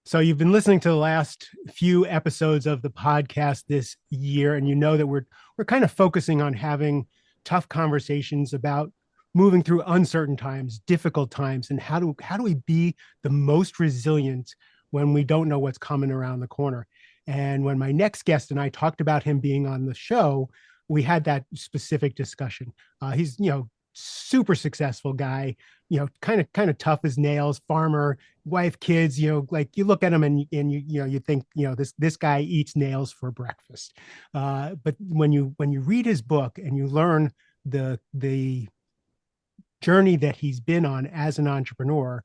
So you've been listening to the last few episodes of the podcast this year, and you know that we're kind of focusing on having tough conversations about moving through uncertain times, difficult times, and how do we be the most resilient when we don't know what's coming around the corner. And when my next guest and I talked about him being on the show, we had that specific discussion. He's super successful guy, kind of tough as nails, farmer, wife, kids, like you look at him and you think, this guy eats nails for breakfast. But when you read his book and you learn the journey that he's been on as an entrepreneur,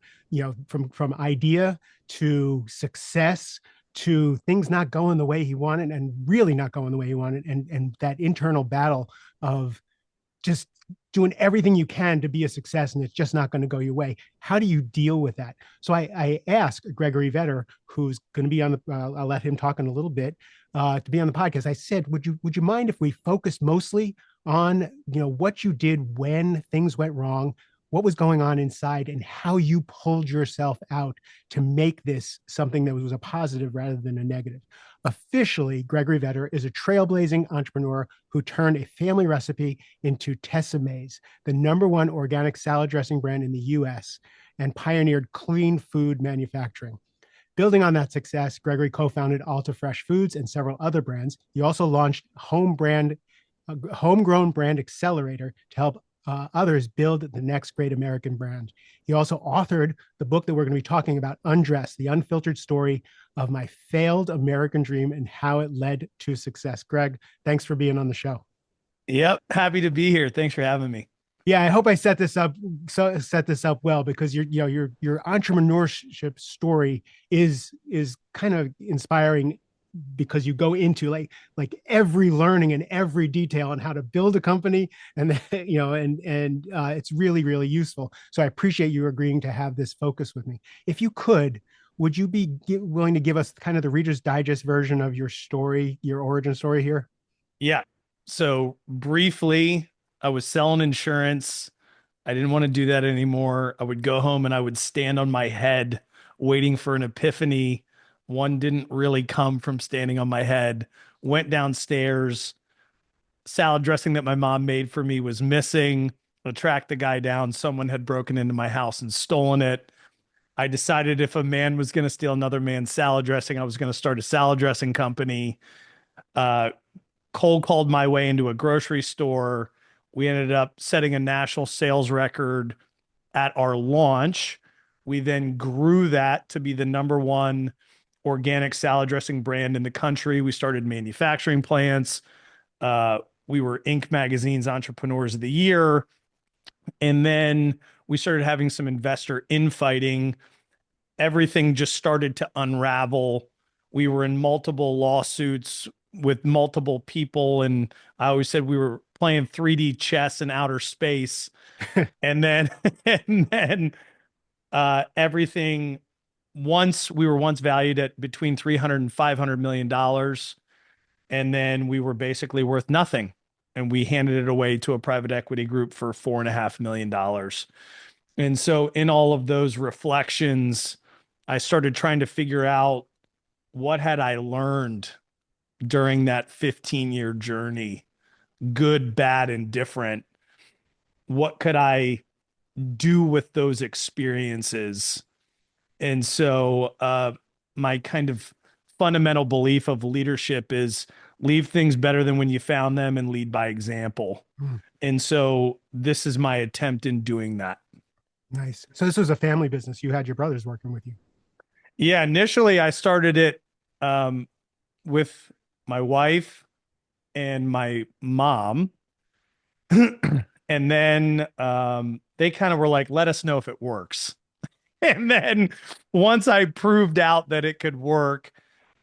from idea to success to things not going the way he wanted and really not going the way he wanted, and that internal battle of just doing everything you can to be a success and it's just not going to go your way. How do you deal with that? So I asked Gregory Vetter, who's going to be on the, I'll let him talk in a little bit, to be on the podcast. I said, would you mind if we focused mostly on, what you did when things went wrong, what was going on inside, and how you pulled yourself out to make this something that was a positive rather than a negative. Officially, Gregory Vetter is a trailblazing entrepreneur who turned a family recipe into Tessa Mae's, the #1 organic salad dressing brand in the US, and pioneered clean food manufacturing. Building on that success, Gregory co-founded Alta Fresh Foods and several other brands. He also launched homegrown brand accelerator to help others build the next great American brand. He also authored the book that we're going to be talking about, Undressed, the unfiltered story of my failed American dream and how it led to success. Greg, thanks for being on the show. Yep, happy to be here. Thanks for having me. Yeah, I hope I set this up well, because your entrepreneurship story is kind of inspiring, because you go into like every learning and every detail on how to build a company, and it's really useful. So I appreciate you agreeing to have this focus with me. If you could, would you be willing to give us kind of the Reader's Digest version of your story, your origin story here? Yeah. So briefly, I was selling insurance. I didn't want to do that anymore. I would go home and I would stand on my head waiting for an epiphany. One didn't really come from standing on my head. Went downstairs. Salad dressing that my mom made for me was missing. I tracked the guy down. Someone had broken into my house and stolen it. I decided if a man was going to steal another man's salad dressing, I was going to start a salad dressing company. Uh, Cold called my way into a grocery store. We ended up setting a national sales record at our launch. We then grew that to be the #1 organic salad dressing brand in the country. We started manufacturing plants. Uh, we were Inc. Magazine's Entrepreneurs of the Year. And then we started having some investor infighting. Everything just started to unravel. We were in multiple lawsuits with multiple people, and I always said we were playing 3D chess in outer space. And then and then everything we were once valued at between 300 and 500 million dollars, and then we were basically worth nothing, and we handed it away to a private equity group for $4.5 million. And so in all of those reflections, I started trying to figure out what had I learned during that 15-year journey, good, bad, and different. What could I do with those experiences? And so my kind of fundamental belief of leadership is leave things better than when you found them and lead by example. Hmm. And so this is my attempt in doing that. Nice. So this was a family business. You had your brothers working with you. Yeah, initially I started it um, with my wife and my mom. And then they kind of were like, let us know if it works. And then once I proved out that it could work,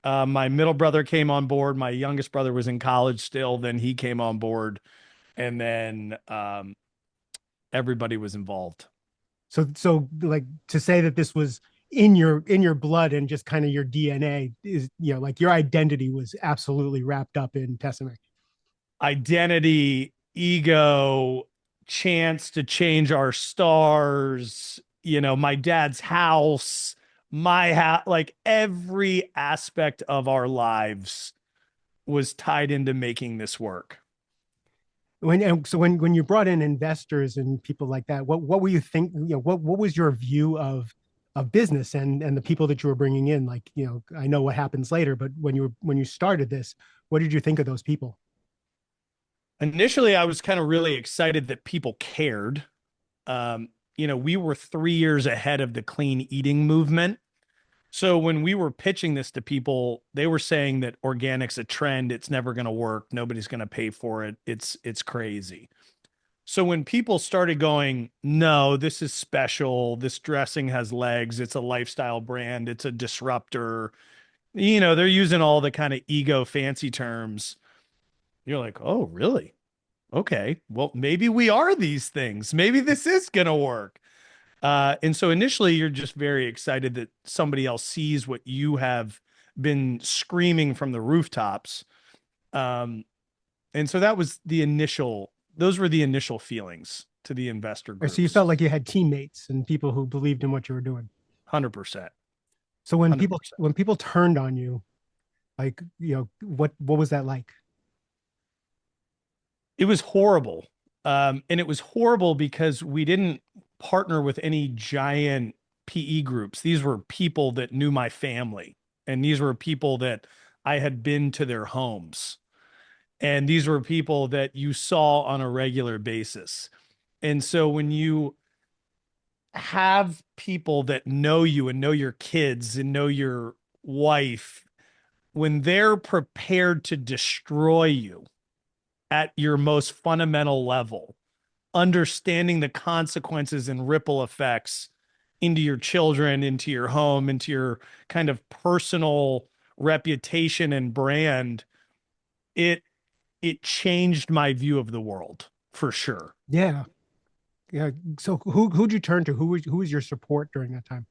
my middle brother came on board. My youngest brother was in college still. Then he came on board. And then everybody was involved. So like, to say that this was in your blood and just kind of your DNA is, like your identity was absolutely wrapped up in Tessa Mae. Identity, ego, chance to change our stars, my dad's house, my house, like every aspect of our lives was tied into making this work. When you brought in investors and people like that, what were you think, what was your view of business and the people that you were bringing in? Like, I know what happens later, but when you started this, what did you think of those people? Initially, I was kind of really excited that people cared. Um, we were 3 years ahead of the clean eating movement. So when we were pitching this to people, they were saying that organic's a trend. It's never going to work. Nobody's going to pay for it. It's crazy. So when people started going, no, this is special. This dressing has legs. It's a lifestyle brand. It's a disruptor. They're using all the kind of ego fancy terms. You're like, oh, really? Okay. Well, maybe we are these things. Maybe this is going to work. And so initially, you're just very excited that somebody else sees what you have been screaming from the rooftops. Um, and so those were the initial feelings to the investor So you groups. felt like you had teammates and people who believed in what you were doing. 100%. So 100%. when people turned on you, like, what was that like? It was horrible. And it was horrible because we didn't partner with any giant PE groups. These were people that knew my family, and these were people that I had been to their homes. And these were people that you saw on a regular basis. And so when you have people that know you and know your kids and know your wife, when they're prepared to destroy you at your most fundamental level, understanding the consequences and ripple effects into your children, into your home, into your kind of personal reputation and brand, it it changed my view of the world for sure. Yeah. Yeah. So who'd you turn to? Who was your support during that time?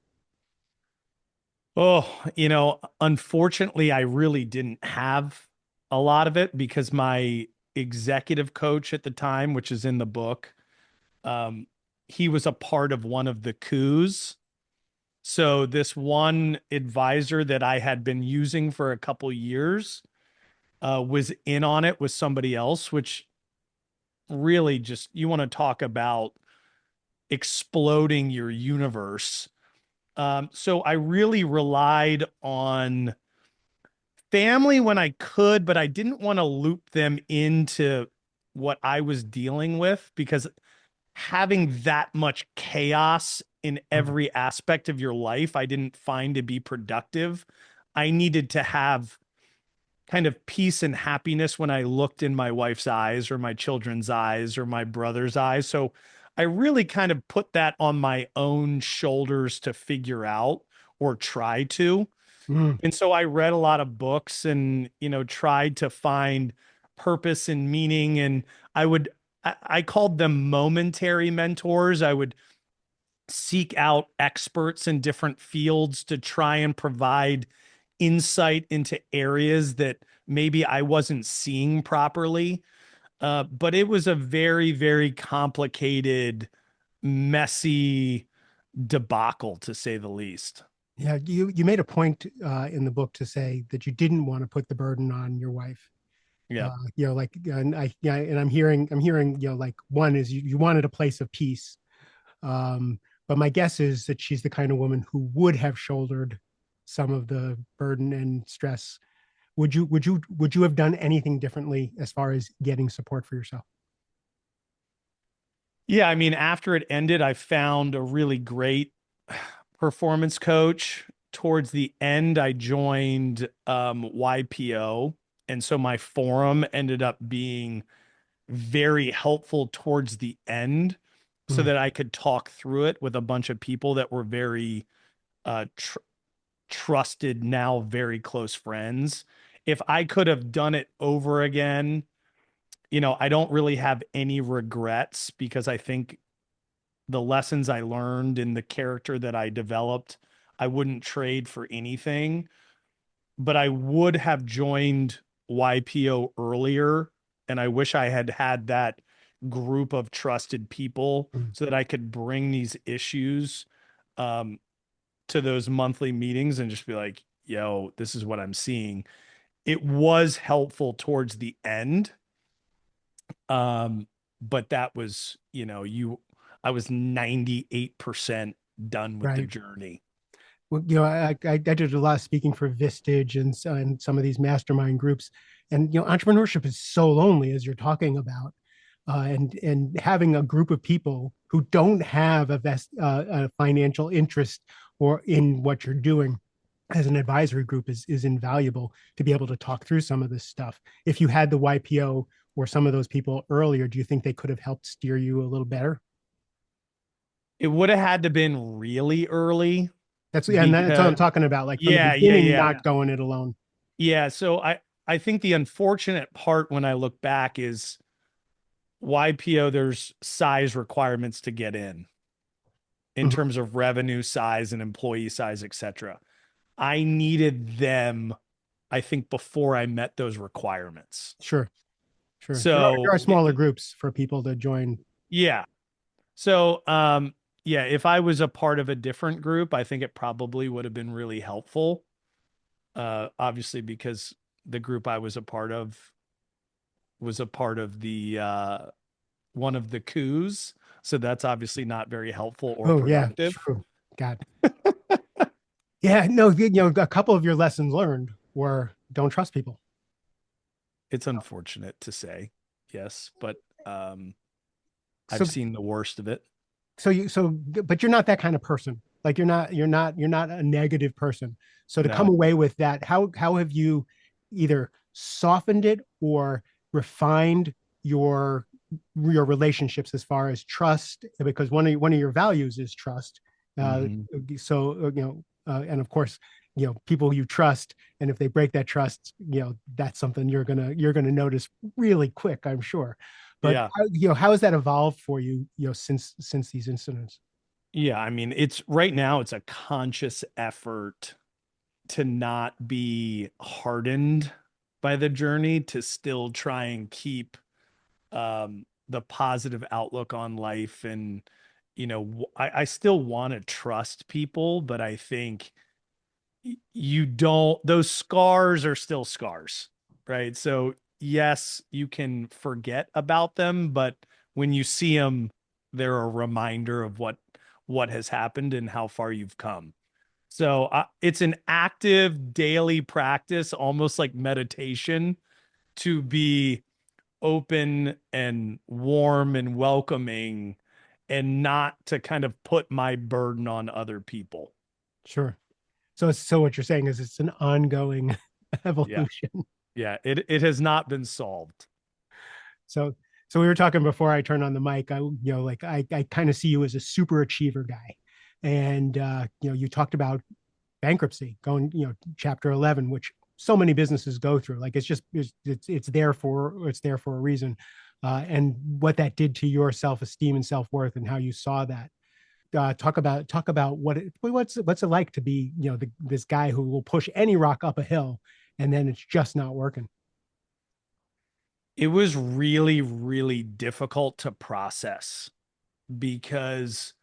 Oh, unfortunately, I really didn't have a lot of it because my executive coach at the time, which is in the book, um, he was a part of one of the coups. So this one advisor that I had been using for a couple years was in on it with somebody else, which really just you want to talk about exploding your universe. So I really relied on family when I could, but I didn't want to loop them into what I was dealing with because having that much chaos in Mm. every aspect of your life, I didn't find to be productive. I needed to have kind of peace and happiness when I looked in my wife's eyes or my children's eyes or my brother's eyes. So I really kind of put that on my own shoulders to figure out or try to. Mm. And so I read a lot of books and, tried to find purpose and meaning. And I called them momentary mentors. I would seek out experts in different fields to try and provide insight into areas that maybe I wasn't seeing properly. But it was a very, very complicated, messy debacle, to say the least. Yeah, you made a point in the book to say that you didn't want to put the burden on your wife. Yeah. Like, and I'm hearing, like, one is you wanted a place of peace. But my guess is that she's the kind of woman who would have shouldered some of the burden and stress. Would you have done anything differently as far as getting support for yourself? Yeah. I mean, after it ended, I found a really great performance coach. Towards the end, I joined YPO. And so my forum ended up being very helpful towards the end so Mm. that I could talk through it with a bunch of people that were very trusted, now very close friends. If I could have done it over again, I don't really have any regrets because I think the lessons I learned and the character that I developed, I wouldn't trade for anything. But I would have joined YPO earlier. And I wish I had had that group of trusted people Mm. so that I could bring these issues um, to those monthly meetings and just be like, yo, this is what I'm seeing. It was helpful towards the end. But that was, I was 98% done with the Right. journey. Well, I did a lot of speaking for Vistage and some of these mastermind groups, and entrepreneurship is so lonely as you're talking about, and having a group of people who don't have a financial interest or in what you're doing as an advisory group is invaluable to be able to talk through some of this stuff. If you had the YPO or some of those people earlier, do you think they could have helped steer you a little better? It would have had to been really early That's what I'm because talking about, like from the yeah, yeah, beginning, yeah. not going it alone. Yeah, so I think the unfortunate part when I look back is YPO, there's size requirements to get in Mhm. terms of revenue size and employee size, etc. I needed them, I think, before I met those requirements. Sure, sure. There So are smaller groups for people to join. yeah. So yeah, if I was a part of a different group, I think it probably would have been really helpful. Obviously because the group I was a part of was a part of the one of the coups. So that's obviously not very helpful or Oh yeah, productive. true. God, yeah. No, a couple of your lessons learned were don't trust people. It's unfortunate to say, yes, but um, I've So seen the worst of it. but you're not that kind of person. Like you're not a negative person. So to come No. away with that, how have you either softened it or refined your your relationships as far as trust? Because one of your values is trust. Uh, Hmm. and of course, people you trust, and if they break that trust, that's something you're gonna notice really quick, I'm sure. But Yeah. how has that evolved for you, since these incidents? Yeah. I mean, it's right now, it's a conscious effort to not be hardened by the journey, to still try and keep the positive outlook on life. And, I still want to trust people, but I think you don't, those scars are still scars, right? So, yes, you can forget about them, but when you see them, they're a reminder of what has happened and how far you've come. So it's an active daily practice, almost like meditation, to be open and warm and welcoming and not to kind of put my burden on other people. Sure. So what you're saying is it's an ongoing Yeah. evolution. Yeah. It has not been solved. So so we were talking before I turned on the mic. Like I kind of see you as a super achiever guy, and you talked about bankruptcy going, chapter 11, which so many businesses go through. Like it's there for a reason, and what that did to your self-esteem and self-worth and how you saw that. Talk about what's it like to be, this guy who will push any rock up a hill, and then it's just not working. It was really, really difficult to process because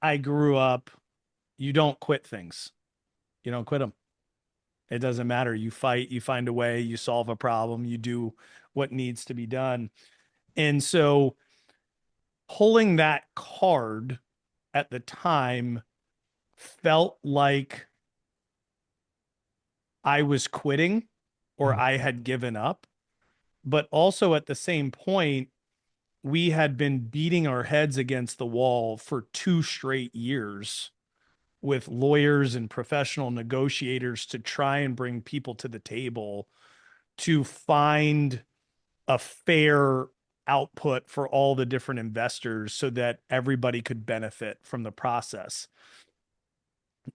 I grew up, you don't quit things. You don't quit them. It doesn't matter. You fight, you find a way, you solve a problem, you do what needs to be done. And so pulling that card at the time felt like I was quitting or Mhm. I had given up. But also at the same point, we had been beating our heads against the wall for 2 straight years with lawyers and professional negotiators to try and bring people to the table to find a fair output for all the different investors so that everybody could benefit from the process.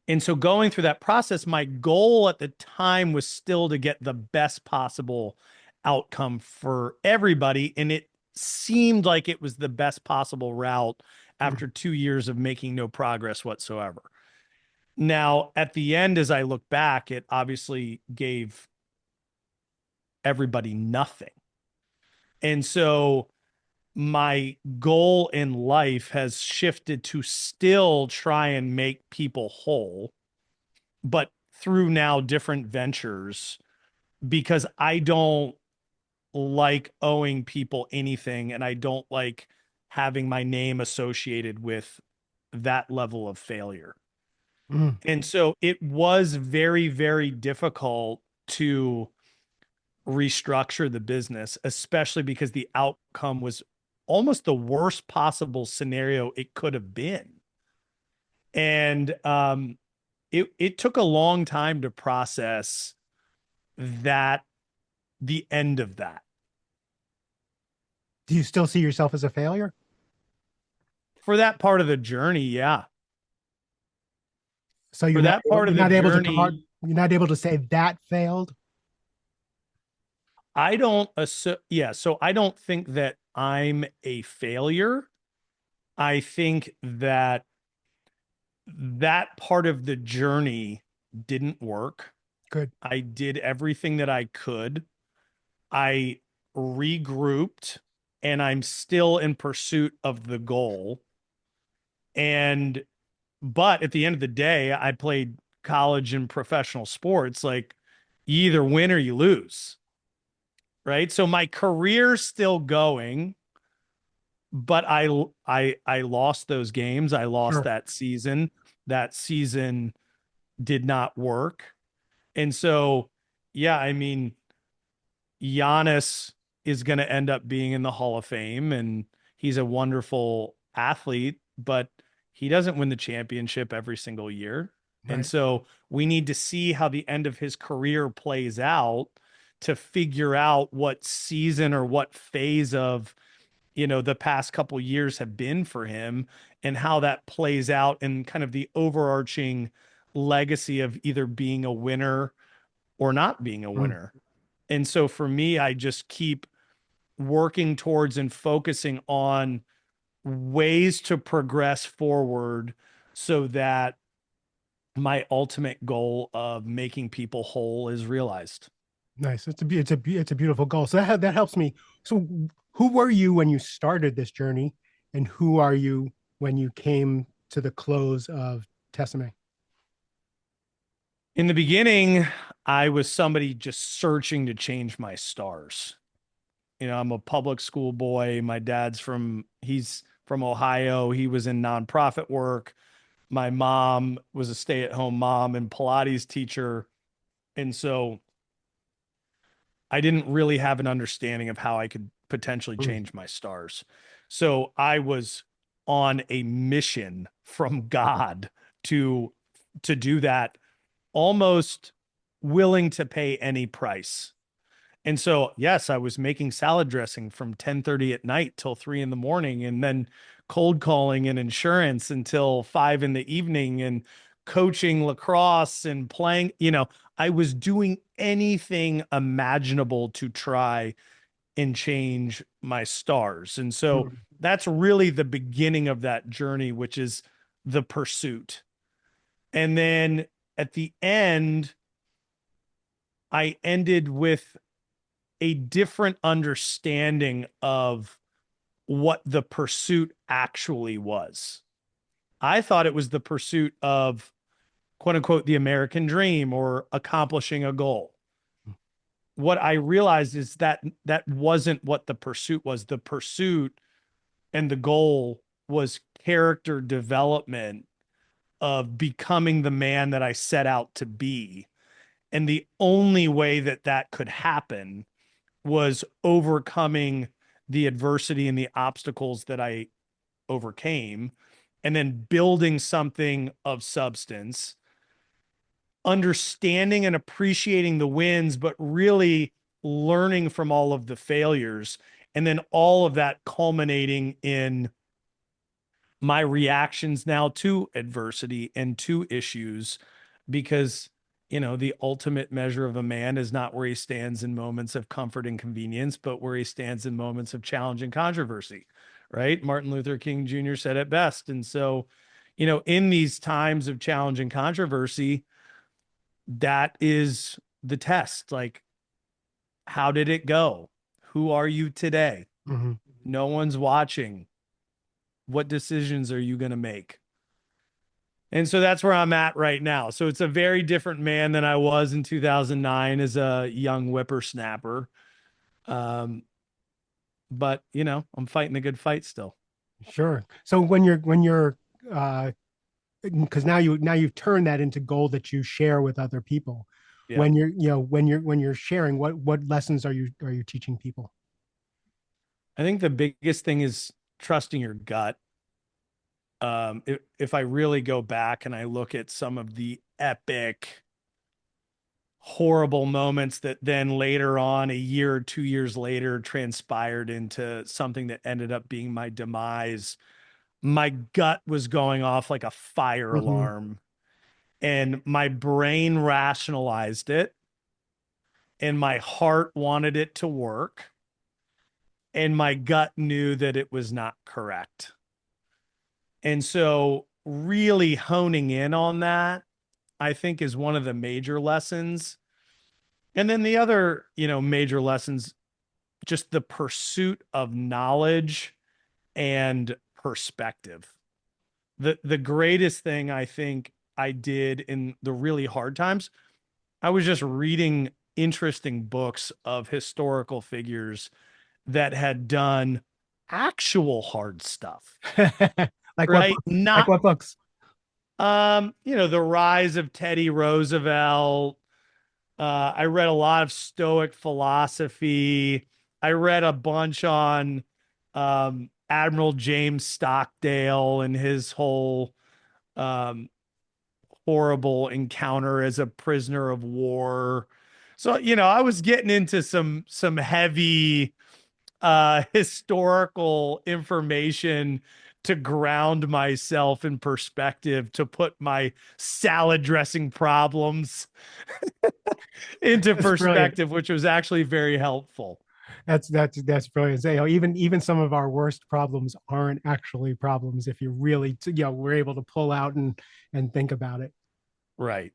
And so going through that process, my goal at the time was still to get the best possible outcome for everybody. And it seemed like it was the best possible route after 2 years of making no progress whatsoever. Now, at the end, as I look back, it obviously gave everybody nothing. And so my goal in life has shifted to still try and make people whole, but through now different ventures, because I don't like owing people anything, and I don't like having my name associated with that level of failure. Mm. And so it was very, very difficult to restructure the business, especially because the outcome was almost the worst possible scenario it could have been. And it took a long time to process that, the end of that. Do you still see yourself as a failure? For that part of the journey, yeah. So For that part of you're the not able to talk, journey, you're not able to say that failed. I don't yeah, so I don't think that I'm a failure. I think that that part of the journey didn't work. Good. I did everything that I could. I regrouped, and I'm still in pursuit of the goal. And, but at the end of the day, I played college and professional sports. Like, you either win or you lose, right? So my career's still going, but I lost those games. I lost Sure. that season. That season did not work. And so, yeah, I mean, Giannis is going to end up being in the Hall of Fame, and he's a wonderful athlete, but he doesn't win the championship every single year. And Right. so we need to see how the end of his career plays out to figure out what season or what phase of, the past couple years have been for him, and how that plays out in kind of the overarching legacy of either being a winner or not being a Mm. winner. And so for me, I just keep working towards and focusing on ways to progress forward so that my ultimate goal of making people whole is realized. Nice. It's a beautiful goal. So that helps me. So who were you when you started this journey, and who are you when you came to the close of Tessa Mae? In the beginning, I was somebody just searching to change my stars. I'm a public school boy. My dad's he's from Ohio. He was in nonprofit work. My mom was a stay-at-home mom and Pilates teacher. And so I didn't really have an understanding of how I could potentially Mm. change my stars. So I was on a mission from God to do that, almost willing to pay any price. And so, yes, I was making salad dressing from 10:30 at night till 3 in the morning, and then cold calling and insurance until 5 in the evening, and coaching lacrosse and playing, I was doing anything imaginable to try and change my stars. And so Mm. that's really the beginning of that journey, which is the pursuit. And then at the end, I ended with a different understanding of what the pursuit actually was. I thought it was the pursuit of, quote unquote, the American dream or accomplishing a goal. What I realized is that that wasn't what the pursuit was. The pursuit and the goal was character development, of becoming the man that I set out to be. And the only way that that could happen was overcoming the adversity and the obstacles that I overcame, and then building something of substance, understanding and appreciating the wins, but really learning from all of the failures. And then all of that culminating in my reactions now to adversity and to issues, because the ultimate measure of a man is not where he stands in moments of comfort and convenience, but where he stands in moments of challenge and controversy, right? Martin Luther King Jr. said it best. And so, in these times of challenge and controversy, that is the test. Like, how did it go? Who are you today? Mhm. No one's watching. What decisions are you going to make? And so that's where I'm at right now. So it's a very different man than I was in 2009 as a young whippersnapper. Um, but I'm fighting a good fight still. Sure. So when you're uh because now you've turned that into goal that you share with other people. Yeah. When you're sharing, what lessons are you teaching people? I think the biggest thing is trusting your gut. If I really go back and I look at some of the epic, horrible moments that then later on, a year or 2 years later, transpired into something that ended up being my demise, my gut was going off like a fire Hmm. alarm, and my brain rationalized it, and my heart wanted it to work, and my gut knew that it was not correct. And so, really honing in on that, I think, is one of the major lessons. And then the other, major lessons, just the pursuit of knowledge and perspective. The greatest thing I think I did in the really hard times, I was just reading interesting books of historical figures that had done actual hard stuff, Like what right? books? Like Not what books? the rise of Teddy Roosevelt. I read a lot of Stoic philosophy. I read a bunch on Admiral James Stockdale and his whole um, horrible encounter as a prisoner of war. So, I was getting into some heavy historical information to ground myself in perspective, to put my salad dressing problems into That's brilliant. perspective, which was actually very helpful. That's brilliant. So, even some of our worst problems aren't actually problems if you really, we're able to pull out and think about it. Right.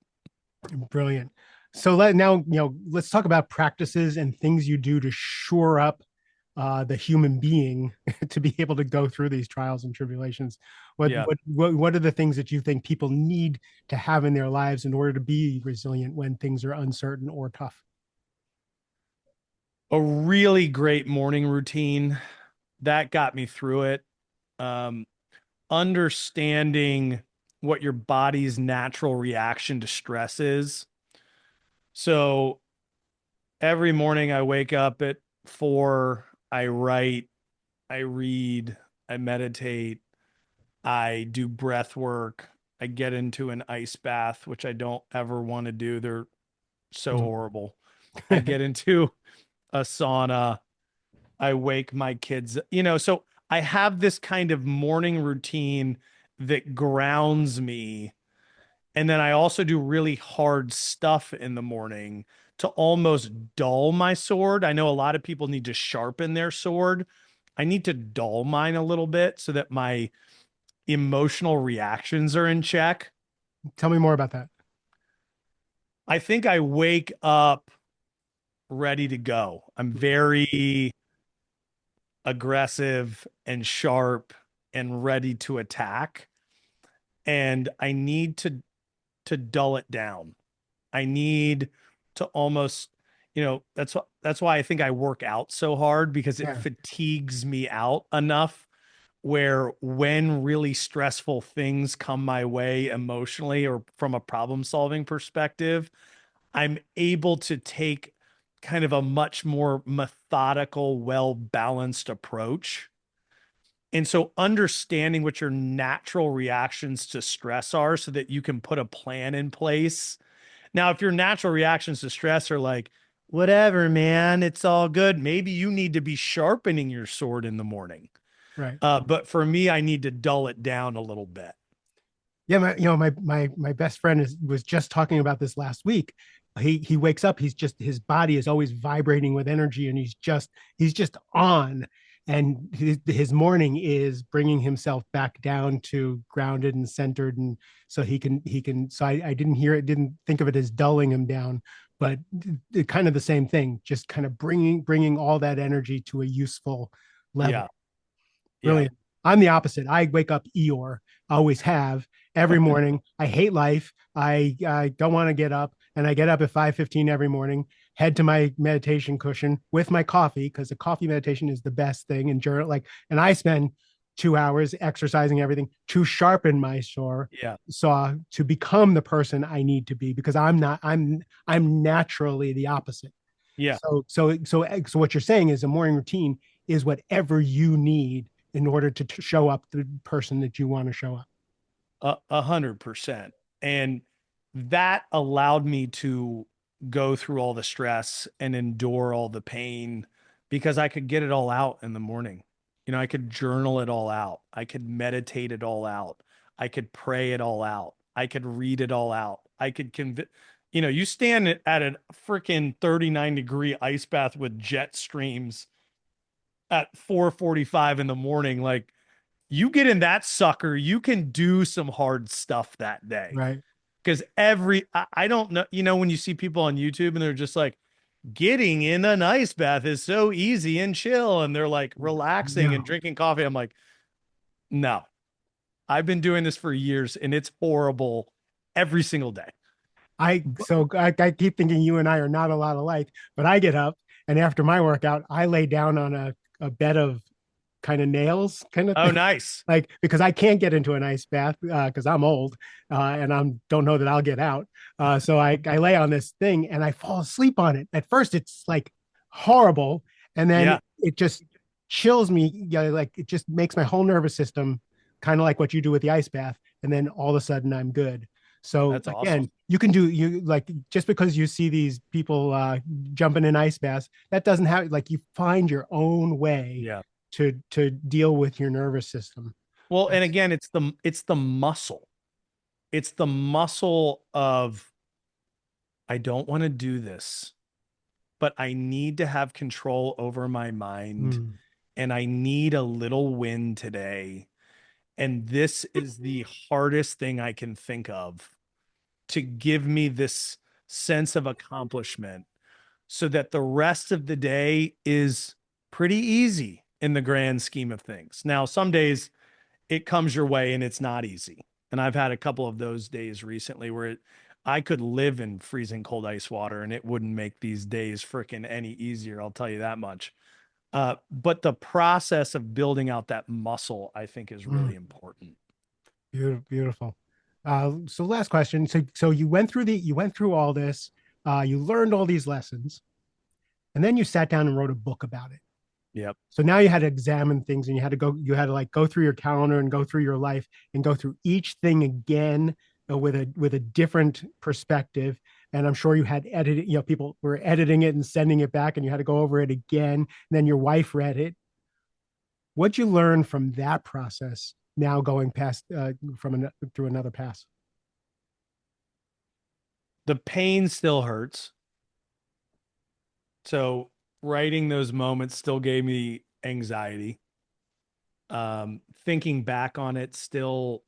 Brilliant. So let's talk about practices and things you do to shore up the human being to be able to go through these trials and tribulations. What Yeah. what what are the things that you think people need to have in their lives in order to be resilient when things are uncertain or tough? A really great morning routine that got me through it. Um, Understanding what your body's natural reaction to stress is. So every morning I wake up at 4, I write, I read, I meditate, I do breath work, I get into an ice bath, which I don't ever want to do. They're so horrible. I get into a sauna, I wake my kids, so I have this kind of morning routine that grounds me. And then I also do really hard stuff in the morning to almost dull my sword. I know a lot of people need to sharpen their sword. I need to dull mine a little bit so that my emotional reactions are in check. Tell me more about that. I think I wake up ready to go. I'm very aggressive and sharp and ready to attack. And I need to dull it down. I need to almost, that's why I think I work out so hard, because it Yeah. fatigues me out enough where when really stressful things come my way emotionally or from a problem solving perspective, I'm able to take kind of a much more methodical, well balanced approach. And so understanding what your natural reactions to stress are so that you can put a plan in place. Now, if your natural reactions to stress are like, whatever, man, it's all good, maybe you need to be sharpening your sword in the morning. Right. But for me, I need to dull it down a little bit. Yeah, my best friend was just talking about this last week. He wakes up, his body is always vibrating with energy, and he's just on. And his morning is bringing himself back down to grounded and centered, and so he can. So I didn't think of it as dulling him down, but kind of the same thing, just kind of bringing all that energy to a useful Yeah. level. Yeah. Really. I'm the opposite. I wake up Eeyore, always have every morning. I hate life. I don't want to get up, and I get up at 5:15 every morning, head to my meditation cushion with my coffee because the coffee meditation is the best thing. And journal and I spend 2 hours exercising everything to sharpen my Yeah. saw to become the person I need to be because I'm not. I'm naturally the opposite. Yeah. So what you're saying is a morning routine is whatever you need in order to show up the person that you want to show up. 100%. And that allowed me to go through all the stress and endure all the pain because I could get it all out in the morning. I could journal it all out. I could meditate it all out. I could pray it all out. I could read it all out. I could you stand at a freaking 39-degree ice bath with jet streams at 4:45 in the morning. Like, you get in that sucker, you can do some hard stuff that day. Right. Because I don't know, when you see people on YouTube and they're just like, getting in an ice bath is so easy and chill, and they're like relaxing and No, drinking coffee. I'm like, no, I've been doing this for years and it's horrible every single day. I keep thinking you and I are not a lot alike, but I get up and after my workout, I lay down on a bed of kind of nails, kind of Oh, thing. nice. Like because I can't get into an ice bath because I'm old and I don't know that I'll get out. So I lay on this thing and I fall asleep on it. At first, it's like horrible, and then Yeah, it just chills me. Yeah, like it just makes my whole nervous system kind of like what you do with the ice bath, and then all of a sudden I'm good. So that's awesome. again, you like just because you see these people jumping in ice baths, that doesn't have like you find your own way Yeah. to deal with your nervous system. Well, and That's again, it's the muscle. It's the muscle of, I don't want to do this, but I need to have control over my mind mm, and I need a little win today. And this is the hardest thing I can think of to give me this sense of accomplishment so that the rest of the day is pretty easy in the grand scheme of things. Now, some days it comes your way and it's not easy. And I've had a couple of those days recently where I could live in freezing cold ice water and it wouldn't make these days freaking any easier. I'll tell you that much. But the process of building out that muscle, I think, is mm, really important. beautiful, beautiful. So last question. So you went through all this, you learned all these lessons, and then you sat down and wrote a book about it. Yep. So now you had to examine things and you had to like go through your calendar and go through your life and go through each thing again with a different perspective. And I'm sure you had edited, people were editing it and sending it back and you had to go over it again. And then your wife read it. What'd you learn from that process now going past through another pass? The pain still hurts. So writing those moments still gave me anxiety. Thinking back on it still,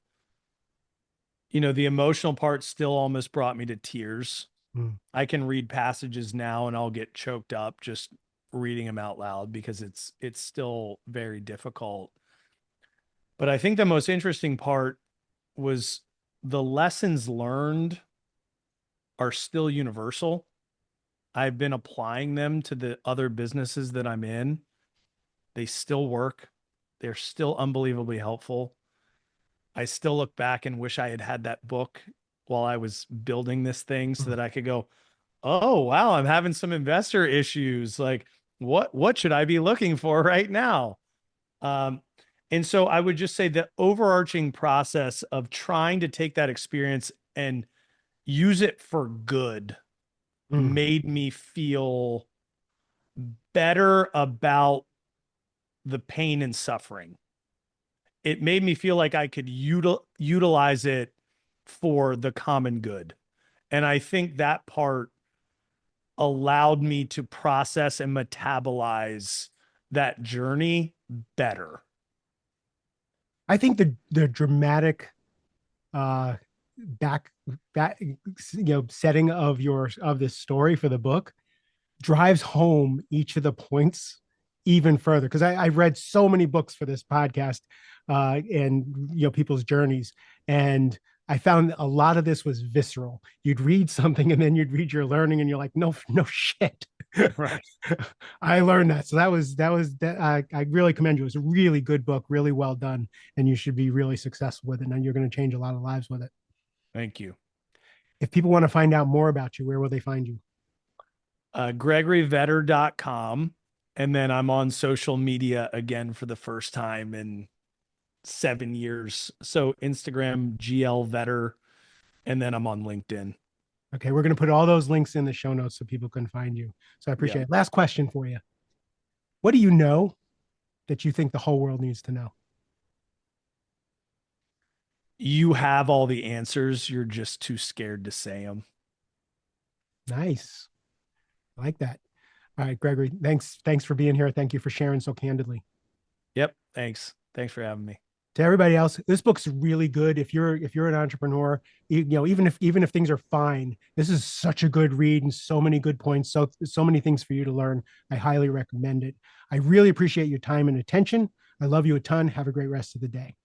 the emotional part still almost brought me to tears. Mm, I can read passages now and I'll get choked up just reading them out loud because it's still very difficult. But I think the most interesting part was the lessons learned are still universal. I've been applying them to the other businesses that I'm in. They still work. They're still unbelievably helpful. I still look back and wish I had had that book while I was building this thing so mm. that I could go, oh, wow, I'm having some investor issues. Like, what should I be looking for right now? Um, and so I would just say the overarching process of trying to take that experience and use it for good Mm. made me feel better about the pain and suffering. It made me feel like I could utilize it for the common good. And I think that part allowed me to process and metabolize that journey better. I think the dramatic uh back back setting of this story for the book drives home each of the points even further, because I've read so many books for this podcast, and people's journeys, and I found a lot of this was visceral. You'd read something and then you'd read your learning and you're like, no, no shit. Right. I learned that. So that I really commend you. It's a really good book, really well done, and you should be really successful with it. And you're going to change a lot of lives with it. Thank you. If people want to find out more about you, where will they find you? GregoryVetter.com. And then I'm on social media again for the first time in 7 years. So Instagram, GL Vetter, and then I'm on LinkedIn. Okay, we're going to put all those links in the show notes so people can find you. So I appreciate Yep. it. Last question for you. What do you know that you think the whole world needs to know? You have all the answers. You're just too scared to say them. Nice. I like that. All right, Gregory, thanks for being here. Thank you for sharing so candidly. Yep. Thanks. Thanks for having me. To everybody else, this book's really good. If you're an entrepreneur, even if things are fine, this is such a good read and so many good points, so many things for you to learn. I highly recommend it. I really appreciate your time and attention. I love you a ton. Have a great rest of the day.